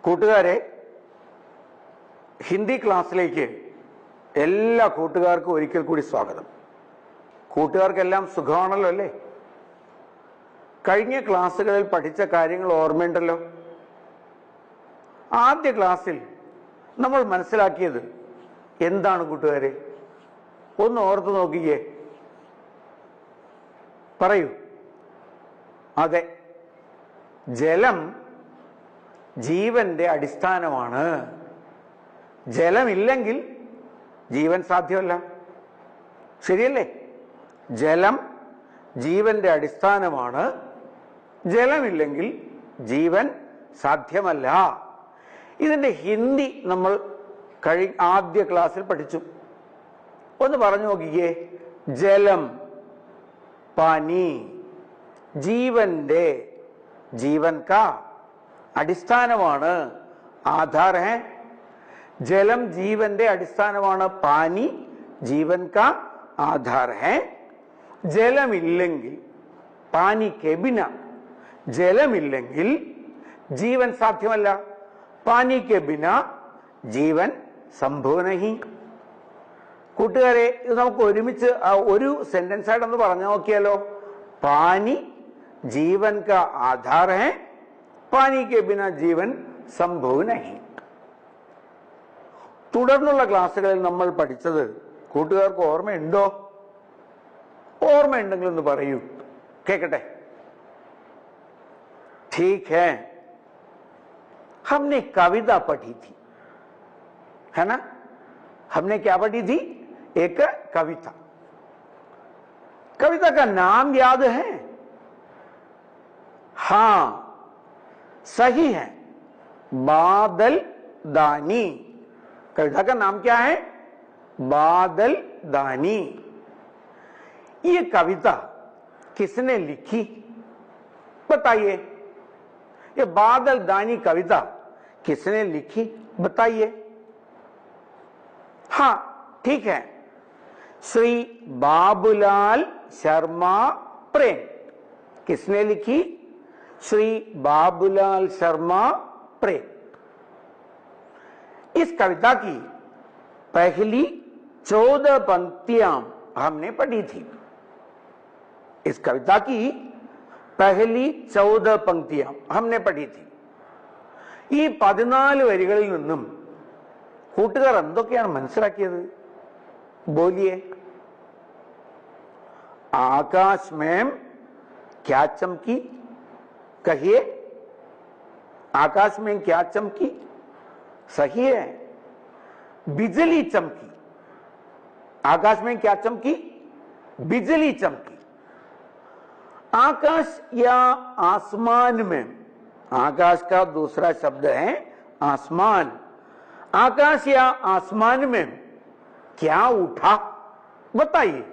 കൂട്ടുകാരെ, ഹിന്ദി ക്ലാസ്സിലേക്ക് എല്ലാ കൂട്ടുകാർക്കും ഒരിക്കൽ കൂടി സ്വാഗതം. കൂട്ടുകാർക്കെല്ലാം സുഖമാണല്ലോ അല്ലേ? കഴിഞ്ഞ ക്ലാസ്സുകളിൽ പഠിച്ച കാര്യങ്ങൾ ഓർമ്മയുണ്ടല്ലോ? ആദ്യ ക്ലാസ്സിൽ നമ്മൾ മനസ്സിലാക്കിയത് എന്താണ് കൂട്ടുകാരെ? ഒന്ന് ഓർത്തു നോക്കിക്കേ, പറയൂ. അതെ, ജലം ജീവന്റെ അടിസ്ഥാനമാണ്. ജലമില്ലെങ്കിൽ ജീവൻ സാധ്യമല്ല. ശരിയല്ലേ? ജലം ജീവന്റെ അടിസ്ഥാനമാണ്. ജലമില്ലെങ്കിൽ ജീവൻ സാധ്യമല്ല. ഇതിന്റെ ഹിന്ദി നമ്മൾ ആദ്യ ക്ലാസ്സിൽ പഠിച്ചു. ഒന്ന് പറഞ്ഞു നോക്കിക്കേ. ജലം, പാനി, ജീവന്റെ, ജീവൻ കാ അടിസ്ഥാനമാണ്, ആധാർ ഹെ. ജലം ജീവന്റെ അടിസ്ഥാനമാണ്, പാനി ജീവൻ കാ ആധാർ ഹെ. ജലമില്ലെങ്കിൽ, പാനി കെ ബിന, ജലമില്ലെങ്കിൽ ജീവൻ സാധ്യമല്ല. പാനി കെ ബിന ജീവൻ സംഭവ നഹി. കൂട്ടുകാരെ, ഇത് നമുക്ക് ഒരുമിച്ച് ഒരു സെന്റൻസ് ആയിട്ടൊന്ന് പറഞ്ഞു നോക്കിയാലോ? പാനി ജീവൻ കാ ആധാർ ഹെ, പാനി കെ ബിന ജീവൻ സംഭവ നഹി. തുടർന്നുള്ള ക്ലാസ്സുകളിൽ നമ്മൾ പഠിച്ചത് കൂട്ടുകാർക്ക് ഓർമ്മയുണ്ടോ? ഓർമ്മയുണ്ടെങ്കിൽ ഒന്ന് പറയൂ, കേക്കട്ടെ. ठीक है, हमने कविता पढ़ी थी, है ना? हमने क्या पढ़ी थी? एक कविता. कविता का नाम याद है? हाँ, सही है, बादल दानी. कविता का नाम क्या है? बादल दानी. ये कविता किसने लिखी बताइए? ये बादल दानी कविता किसने लिखी बताइए? हाँ, ठीक है, श्री बाबूलाल शर्मा प्रेम. किसने लिखी? श्री बाबूलाल शर्मा प्रेम. इस कविता की पहली 14 पंक्तियां हमने पढ़ी थी. इस कविता की पहली 14 पंक्तियां हमने पढ़ी थी. ഈ 14 വരികളിൽ നിന്നും കൂട്ടുകാർ എന്തൊക്കെയാണ് മനസ്സിലാക്കിയത്? बोलिए. आकाश में क्या चमकी? कहिए, आकाश में क्या चमकी? सही है, बिजली चमकी. आकाश में क्या चमकी? बिजली चमकी. आकाश या आसमान में, आकाश का दूसरा शब्द है आसमान. आकाश या आसमान में क्या उठा बताइए?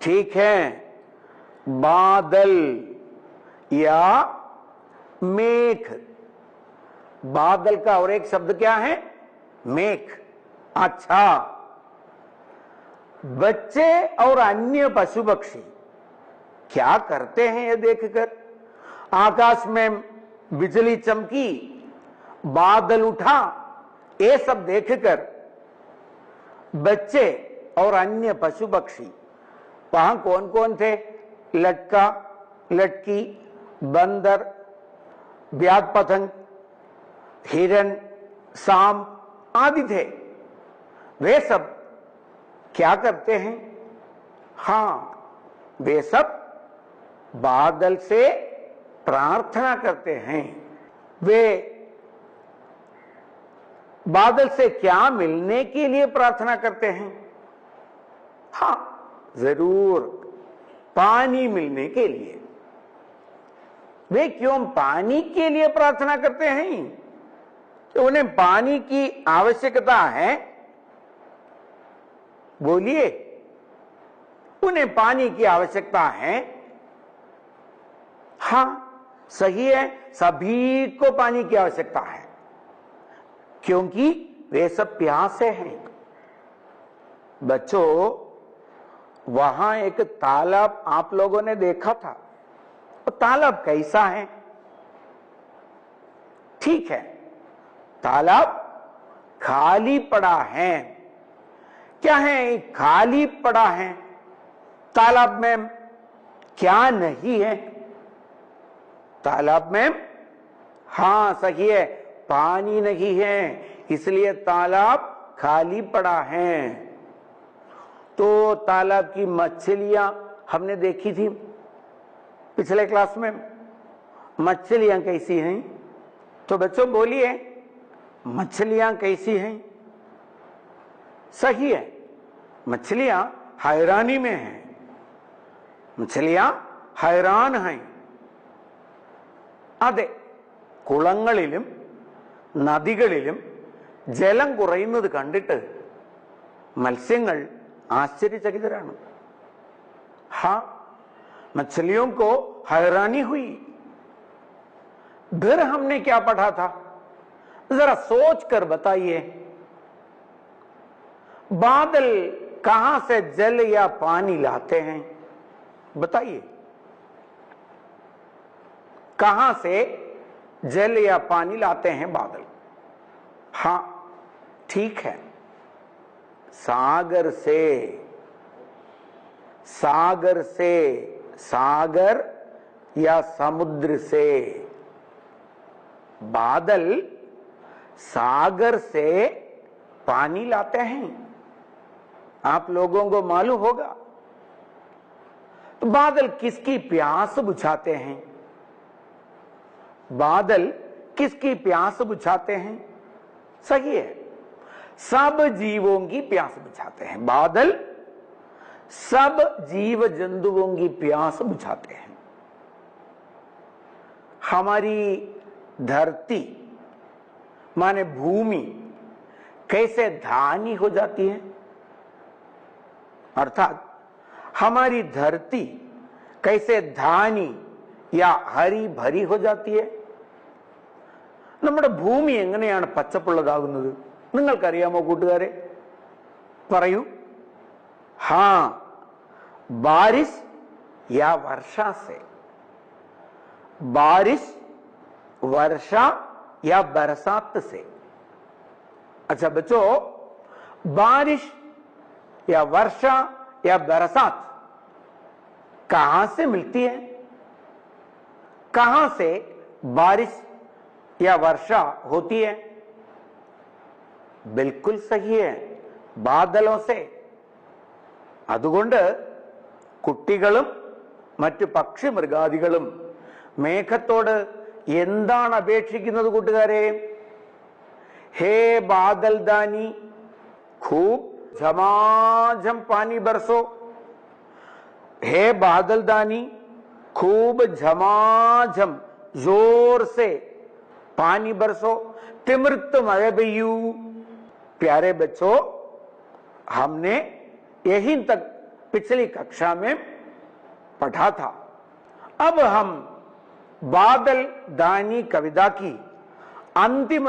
ठीक है, बादल या मेघ. बादल का और एक शब्द क्या है? मेघ. अच्छा, बच्चे और अन्य पशु पक्षी क्या करते हैं ये देखकर? आकाश में बिजली चमकी, बादल उठा, ये सब देखकर बच्चे और अन्य पशु पक्षी, वहां कौन कौन थे? लटका, लटकी, बंदर, व्याध पतंग, हिरण, सांप आदि थे। वे सब क्या करते हैं? हां, वे सब बादल से प्रार्थना करते हैं। वे बादल से क्या मिलने के लिए प्रार्थना करते हैं? हां, जरूर पानी मिलने के लिए। वे क्यों पानी के लिए प्रार्थना करते हैं? तो उन्हें पानी की आवश्यकता है। बोलिए, उन्हें पानी की आवश्यकता है। हां, सही है, सभी को पानी की आवश्यकता है, क्योंकि वे सब प्यासे हैं। बच्चों, वहां एक तालाब आप लोगों ने देखा था। वो तालाब कैसा है? ठीक है, तालाब खाली पड़ा है। क्या है? खाली पड़ा है। तालाब में क्या नहीं है? तालाब में, हां सही है, पानी नहीं है, इसलिए तालाब खाली पड़ा है। तो तालाब की मछलियां हमने देखी थी पिछले क्लास में। मछलियां कैसी हैं? तो बच्चों बोलिए, मछलियां कैसी हैं? सही है, मछलियां हैरानी में हैं। मछलियां हैरान हैं। അതെ, കുളങ്ങളിലും നദികളിലും ജലം കുറയുന്നത് കണ്ടിട്ട് മത്സ്യങ്ങൾ आश्चर्यचकितराണ്। हाँ, मछलियों को हैरानी हुई। फिर हमने क्या पढ़ा था? जरा सोच कर बताइए। बादल कहां से जल या पानी लाते हैं? बताइए, कहां से जल या पानी लाते हैं बादल? हां, ठीक है, सागर से। सागर से, सागर या समुद्र से। बादल सागर से पानी लाते हैं, आप लोगों को मालूम होगा। तो बादल किसकी प्यास बुझाते हैं? बादल किसकी प्यास बुझाते हैं? सही है, सब जीवों की प्यास बुझाते हैं। बादल सब जीव जंतुओं की प्यास बुझाते हैं। हमारी धरती माने भूमि कैसे धानी हो जाती है? अर्थात हमारी धरती कैसे धानी या हरी भरी हो जाती है? നമ്മുടെ ഭൂമി എങ്ങനെയാണ് പച്ചപ്പുള്ളതാകുന്നത്? നിങ്ങൾക്കറിയാമോ കൂട്ടുകാരെ? പറയൂ. हाँ, बारिश या वर्षा से। बारिश, वर्षा या बरसात से। अच्छा बच्चों, बारिश या वर्षा या बरसात कहां से मिलती है? कहां से बारिश या वर्षा होती है? बिल्कुल सही है, बादलों से। അതുകൊണ്ട് കുട്ടികളും മറ്റു പക്ഷി മൃഗാദികളും മേഘത്തോട് എന്താണ് അപേക്ഷിക്കുന്നത് കൂട്ടുകാരെ? ഹേ ബാദൽ ദാനി, खूब झमाझम पानी बरसो। हे बादल दानी, खूब झमाझम जोर से पानी बरसो, तिमिर्त मഴ പെയ്യൂ। प्यारे बच्चों, हमने यही तक पिछली कक्षा में पढ़ा था। अब हम बादल दानी कविता की अंतिम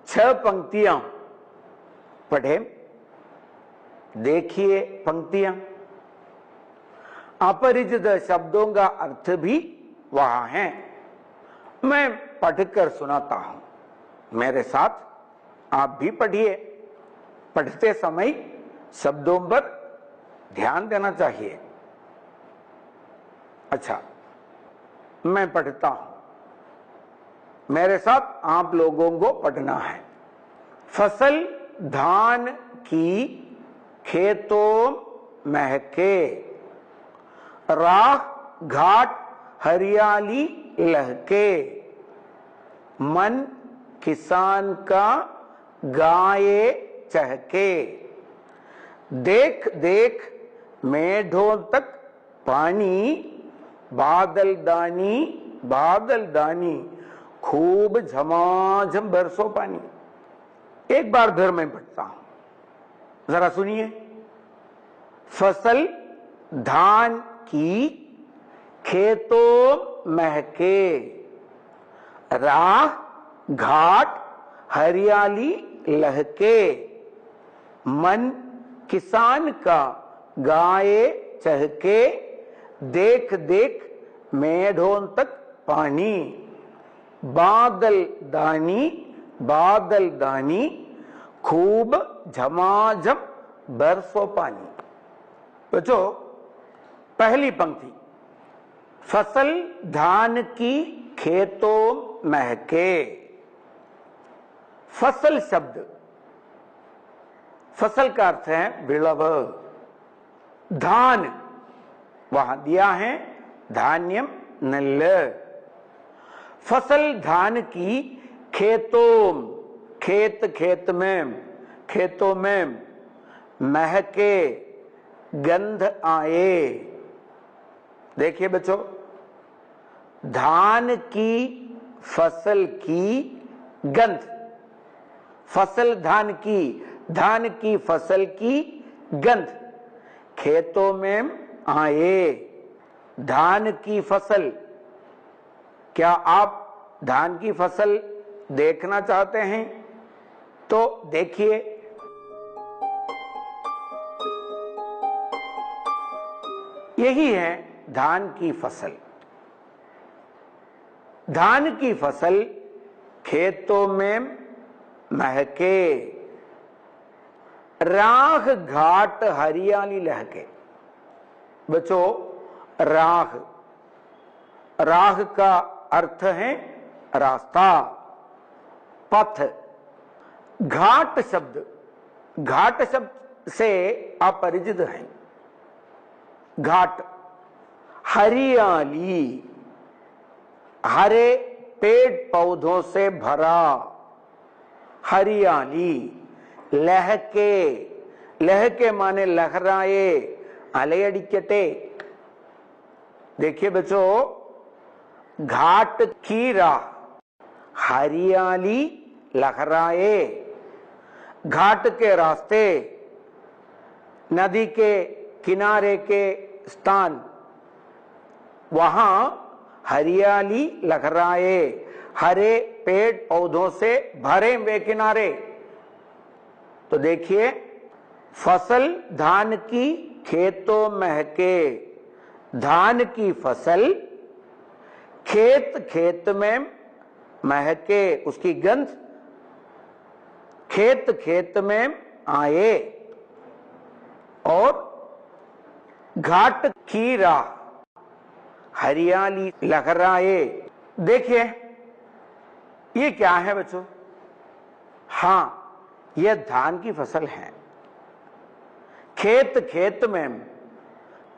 6 पंक्तियां पढ़े। देखिए पंक्तियां, अपरिचित शब्दों का अर्थ भी वहां है। मैं पढ़कर सुनाता हूं, मेरे साथ आप भी पढ़िए। पढ़ते समय शब्दों पर ध्यान देना चाहिए। अच्छा, मैं पढ़ता हूं, मेरे साथ आप लोगों को पढ़ना है। फसल धान की खेतों महके, राह घाट हरियाली लहके, मन किसान का गाये चहके, देख देख मेढ़ों तक पानी, बादल दानी खूब झमाझम बरसो पानी। एक बार फिर मैं पढ़ता हूं, जरा सुनिए। फसल धान की खेतों महके, राह घाट हरियाली लहके, मन किसान का गाये चहके, देख देख मेढ़ों तक पानी, बादल दानी खूब झमाझम बरसो पानी। बच्चों, पहली पंक्ति, फसल धान की खेतों महके। फसल शब्द, फसल का अर्थ है विलव। धान वहां दिया है धान्यम नल्ल। फसल धान की खेतों, खेत में, खेतों में, महके गंध आए। देखिए बच्चों, धान की फसल की गंध, फसल धान की फसल की गंध खेतों में आए। धान की फसल, क्या आप धान की फसल देखना चाहते हैं? तो देखिए, यही है धान की फसल। धान की फसल खेतों में महके, राह घाट हरियाली लहके। बच्चों, राह का अर्थ है रास्ता, पथ। घाट शब्द से आप परिचित हैं। घाट हरियाली, हरे पेड़ पौधों से भरा, हरियाली। लहके माने लहराए, अलयडिकटे। देखिए बच्चों, घाट की राह हरियाली लहराए, घाट के रास्ते, नदी के किनारे के स्थान, वहां हरियाली लहराए, हरे पेड़ पौधों से भरे हुए किनारे। तो देखिए, फसल धान की खेतों महके, धान की फसल खेत में महके, उसकी गंध खेत में आए, और घाट की राह हरियाली लहराए। देखिए, ये क्या है बच्चों? हां, यह धान की फसल है। खेत में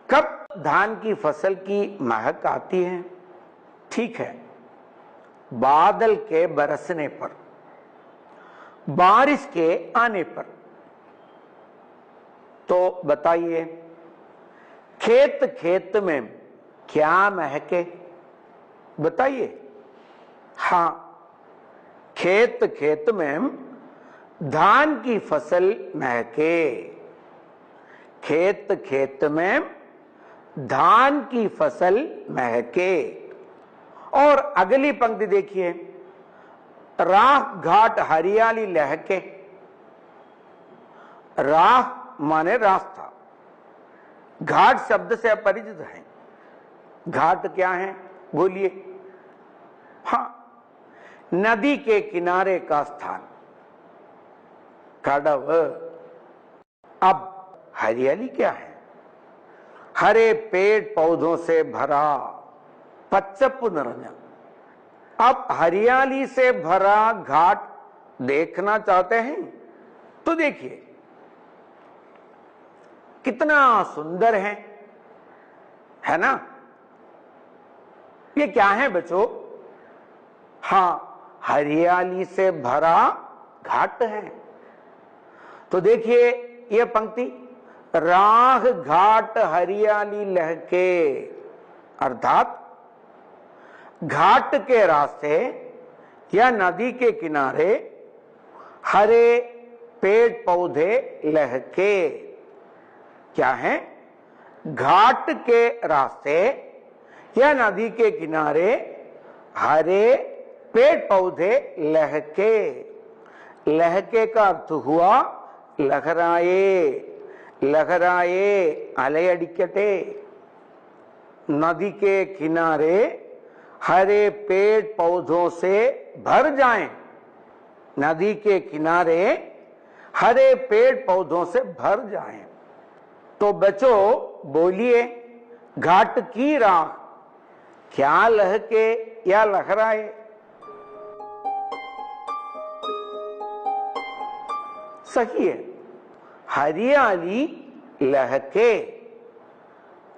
कब धान की फसल की महक आती है? ठीक है, बादल के बरसने पर, बारिश के आने पर। तो बताइए, खेत में क्या महके? बताइए। हां, खेत में धान की फसल महके, खेत में धान की फसल महके। और अगली पंक्ति देखिए, राह घाट हरियाली लहके। राह माने रास्ता, घाट शब्द से अपरिचित है। घाट क्या है बोलिए? हां, नदी के किनारे का स्थान, कड़व। अब हरियाली क्या है? हरे पेड़ पौधों से भरा पच्चप्पु निरंजन। आप हरियाली से भरा घाट देखना चाहते हैं तो देखिए कितना सुंदर है ना। ये क्या है बच्चों? हां, हरियाली से भरा घाट है। तो देखिए यह पंक्ति, राह घाट हरियाली लहके, अर्थात घाट के रास्ते या नदी के किनारे हरे पेड़ पौधे लहके। क्या है? घाट के रास्ते या नदी के किनारे हरे पेड़ पौधे लहके। लहके का अर्थ हुआ लहराए, लहराए, अलयडिकटे। नदी के किनारे हरे पेड़ पौधों से भर जाएं। नदी के किनारे हरे पेड़ पौधों से भर जाएं। तो बच्चों बोलिए, घाट की राह क्या लहके या लहराए? सही है, हरियाली लहके,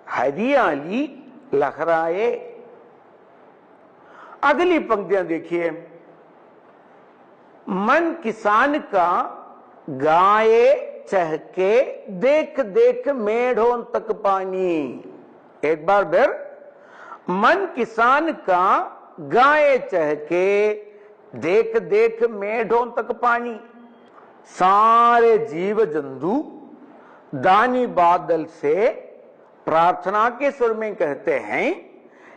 हरियाली लहराए। अगली पंक्तियां देखिए, मन किसान का गाये चहके, देख देख मेढ़ों तक पानी। एक बार फिर, मन किसान का गाये चहके, देख देख मेढ़ों तक पानी। सारे जीव जंतु दानी बादल से प्रार्थना के स्वर में कहते हैं,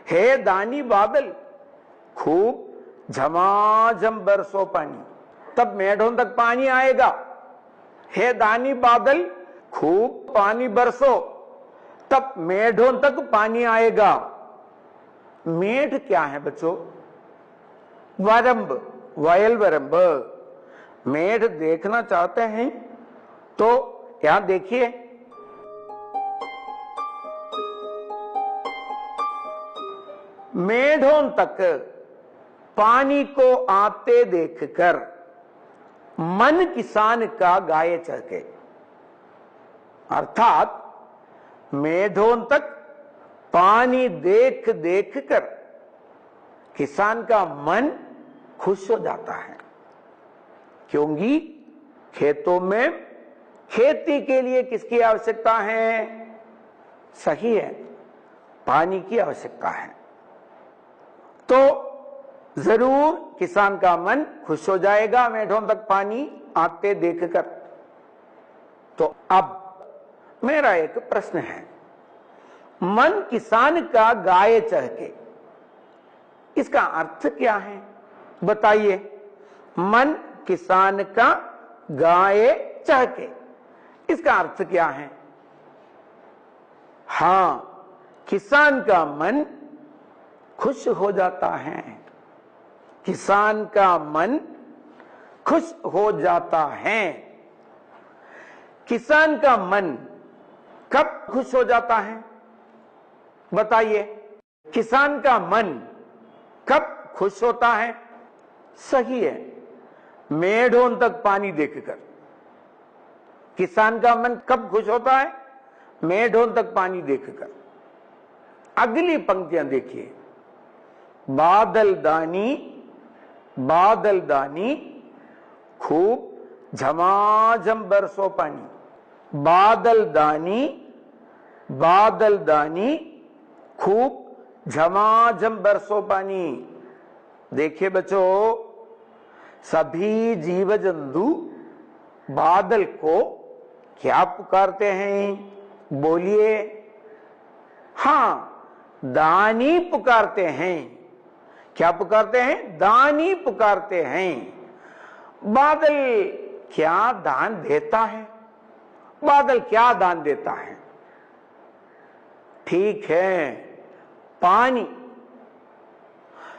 हे दानी बादल खूब झमाझम बरसो पानी, तब मेढ़ों तक पानी आएगा। हे दानी बादल खूब पानी बरसो, तब मेढ़ों तक पानी आएगा। मेढ़ क्या है बच्चों? वरंब, वयल वरंब। मेढ़ देखना चाहते हैं तो यहां देखिए, मेढ़ों तक पानी को आते देखकर मन किसान का गाये चहके। अर्थात मेढ़ों तक पानी देख देख कर किसान का मन खुश हो जाता है, क्योंकि खेतों में खेती के लिए किसकी आवश्यकता है? सही है, पानी की आवश्यकता है। तो जरूर किसान का मन खुश हो जाएगा मेढ़ों तक पानी आते देखकर। तो अब मेरा एक प्रश्न है, मन किसान का गाये चहके, इसका अर्थ क्या है? बताइए। मन किसान का गाये चहके, इसका अर्थ क्या है? हां, किसान का मन खुश हो जाता है। किसान का मन खुश हो जाता है। किसान का मन कब खुश हो जाता है? बताइए। किसान का मन कब खुश होता है? सही है, मेढ़ों तक पानी देखकर। किसान का मन कब खुश होता है? मेढ़ों तक पानी देखकर। अगली पंक्तियां देखिए, बादल दानी, बादल दानी खूब झमाझम बरसो पानी। बादल दानी, बादल दानी खूब झमाझम बरसो पानी। देखिए बच्चों, सभी जीव जंतु बादल को क्या पुकारते हैं? बोलिए। हां, दानी पुकारते हैं। क्या पुकारते हैं? दानी पुकारते हैं। बादल क्या दान देता है? बादल क्या दान देता है? ठीक है, पानी।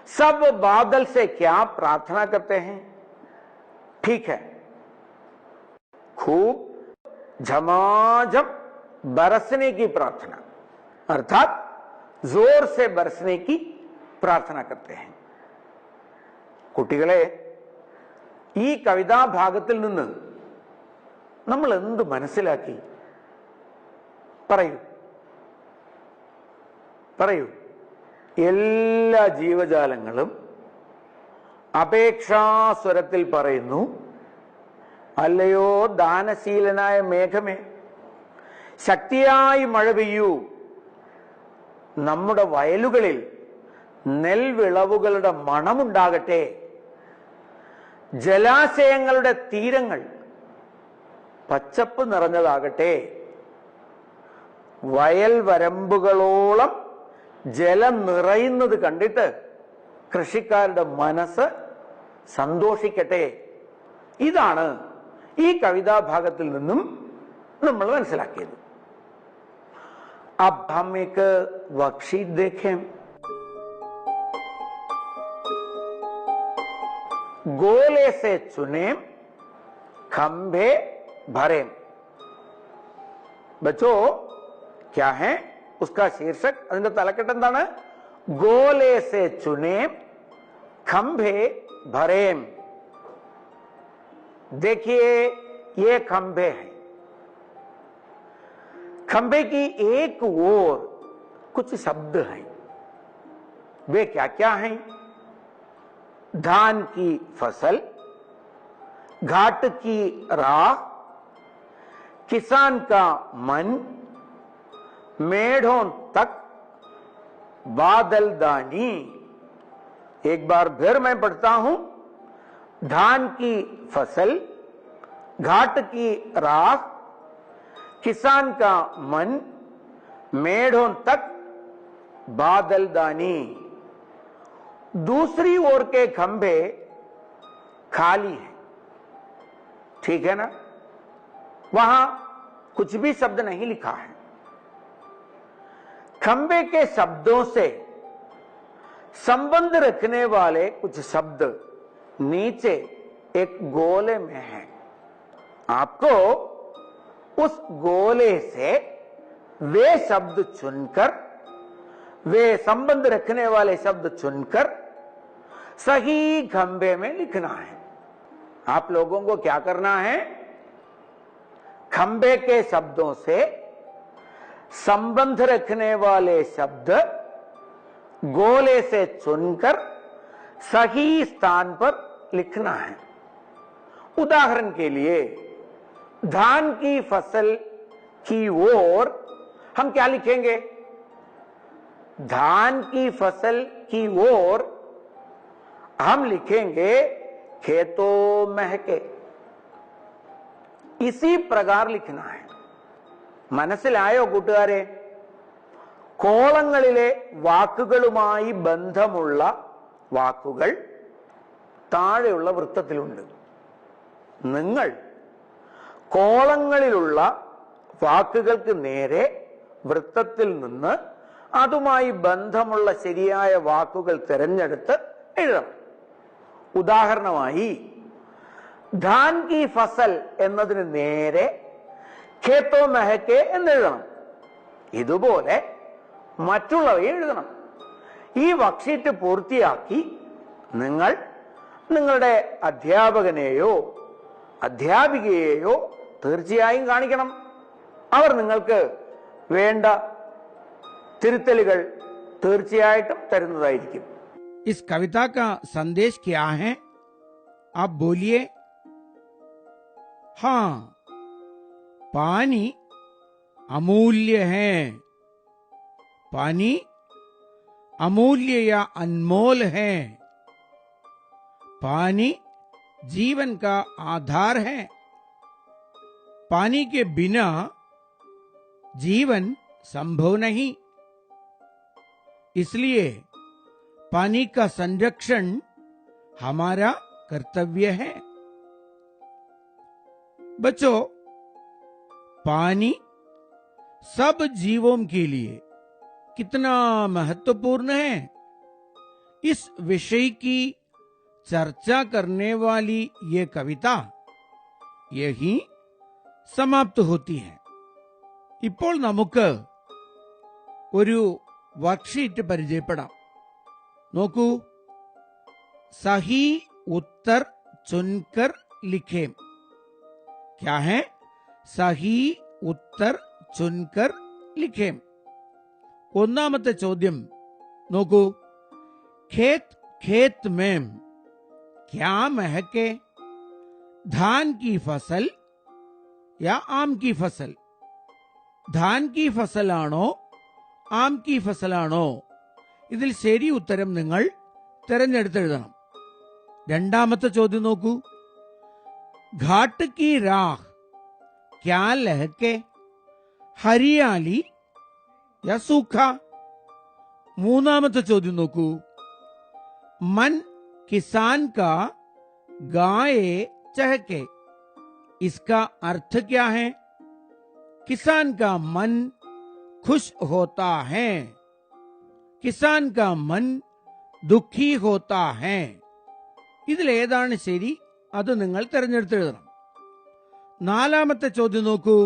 सब बादल से क्या प्रार्थना करते हैं? ठीक है, खूब झमाझम बरसने की प्रार्थना। अर्थात जोर से बरसने की प्रार्थना करते हैं. കുട്ടികളെ, ഈ കവിതാഭാഗത്തിൽ നിന്ന് നമ്മൾ എന്ത് മനസ്സിലാക്കി? പറയൂ. എല്ലാ ജീവജാലങ്ങളും അപേക്ഷാസ്വരത്തിൽ പറയുന്നു, അല്ലയോ ദാനശീലനായ മേഘമേ, ശക്തിയായി മഴ പെയ്യൂ, നമ്മുടെ വയലുകളിൽ നെൽവിളവുകളുടെ മണമുണ്ടാകട്ടെ, ജലാശയങ്ങളുടെ തീരങ്ങൾ പച്ചപ്പ് നിറഞ്ഞതാകട്ടെ, വയൽ വരമ്പുകളോളം ജലം നിറയുന്നത് കണ്ടിട്ട് കൃഷിക്കാരുടെ മനസ്സ് സന്തോഷിക്കട്ടെ. ഇതാണ് ഈ കവിതാഭാഗത്തിൽ നിന്നും നമ്മൾ മനസ്സിലാക്കിയത്. अब हम एक वर्कशीट देखें. गोले से चुने खंभे भरे. बच्चों, क्या है उसका शीर्षक? അതിന്റെ തലക്കെട്ട് എന്താണ്? गोले से चुने खंभे भरे. देखिए, ये खंभे हैं. खंभे की एक ओर कुछ शब्द हैं. वे क्या क्या हैं? धान की फसल, घाट की राह, किसान का मन, मेढ़ों तक बादलदानी. एक बार फिर मैं पढ़ता हूं. धान की फसल, घाट की राह, किसान का मन, मेढ़ों तक बादलदानी. दूसरी ओर के खंभे खाली हैं. ठीक है ना? वहां कुछ भी शब्द नहीं लिखा है. खंभे के शब्दों से संबंध रखने वाले कुछ शब्द नीचे एक गोले में हैं. आपको उस गोले से वे शब्द चुनकर, वे संबंध रखने वाले शब्द चुनकर सही खंभे में लिखना है. आप लोगों को क्या करना है? खंभे के शब्दों से संबंध रखने वाले शब्द गोले से चुनकर सही स्थान पर लिखना है. उदाहरण के लिए, धान की फसल की ओर हम क्या लिखेंगे? धान की फसल की ओर हम लिखेंगे खेतों महके. इसी प्रकार लिखना है. മനസ്സിലായോ കൂട്ടുകാരെ? കോളങ്ങളിലെ വാക്കുകളുമായി ബന്ധമുള്ള വാക്കുകൾ താഴെയുള്ള വൃത്തത്തിലുണ്ട്. നിങ്ങൾ കോളങ്ങളിലുള്ള വാക്കുകൾക്ക് നേരെ വൃത്തത്തിൽ നിന്ന് അതുമായി ബന്ധമുള്ള ശരിയായ വാക്കുകൾ തിരഞ്ഞെടുത്ത് എഴുതണം. ഉദാഹരണമായി, ധാൻ കി ഫസൽ എന്നതിന് നേരെ ഖേത്തോ മെഹക്കെ എന്നെഴുതണം. ഇതുപോലെ മറ്റുള്ളവയെ എഴുതണം. ഈ വർക്ക്ഷീറ്റ് പൂർത്തിയാക്കി നിങ്ങൾ നിങ്ങളുടെ അധ്യാപകനെയോ അധ്യാപികയെയോ തീർച്ചയായും കാണിക്കണം. അവർ നിങ്ങൾക്ക് വേണ്ട തിരുത്തലുകൾ തീർച്ചയായിട്ടും തരുന്നതായിരിക്കും. इस कविता का संदेश क्या है? आप बोलिए. हाँ, पानी अमूल्य है. पानी अमूल्य या अनमोल है. पानी जीवन का आधार है. पानी के बिना जीवन संभव नहीं. इसलिए पानी का संरक्षण हमारा कर्तव्य है. बच्चों, पानी सब जीवों के लिए कितना महत्वपूर्ण है, इस विषय की चर्चा करने वाली ये कविता यही समाप्त होती है. ഇപ്പോൾ നമുക്ക് ഒരു വർക്ക്ഷീറ്റ് പരിചയപ്പെടാം. നോക്കൂ, സഹി ഉത്തർ ചുൻകർ ലിഖേം. ക്യാ ഹെ? സഹി ഉത്തർ ചുൻകർ ലിഖേം. ഒന്നാമത്തെ ചോദ്യം നോക്കൂ, खेत खेत में क्या महके? धान की फसल या आम की फसल? ധാൻ की ഫസലാണോ ആം की ഫസലാണോ? ഇതിൽ ശരി ഉത്തരം നിങ്ങൾ തിരഞ്ഞെടുത്തെഴുതണം. രണ്ടാമത്തെ ചോദ്യം നോക്കൂ, घाट की राह क्या लहके? ഹരിയാലി या सूखा? മൂന്നാമത്തെ ചോദ്യം നോക്കൂ, मन किसान का गाये चहके. इसका अर्थ क्या है? किसान का मन खुश होता है, किसान का मन दुखी होता है. ഇതിലേതാണ് ശരി? അത് നിങ്ങൾ തിരഞ്ഞെടുത്തെഴുതണം. നാലാമത്തെ ചോദ്യം നോക്കൂ,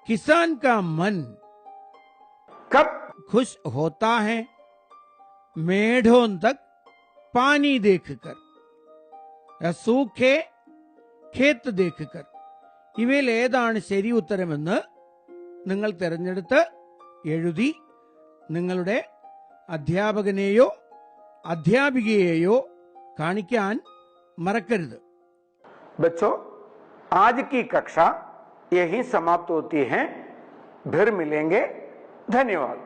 किसान का मन कब खुश होता है मेढ़ों तक पानी देखकर या सूखे खेत देखकर. ഇവയിൽ ഏതാണ് ശരി ഉത്തരമെന്ന് നിങ്ങൾ തിരഞ്ഞെടുത്ത് എഴുതി നിങ്ങളുടെ അധ്യാപകനെയോ അധ്യാപികയെയോ കാണിക്കാൻ മറക്കരുത്. बच्चों, आज की कक्षा यही समाप्त होती है. फिर मिलेंगे. धन्यवाद.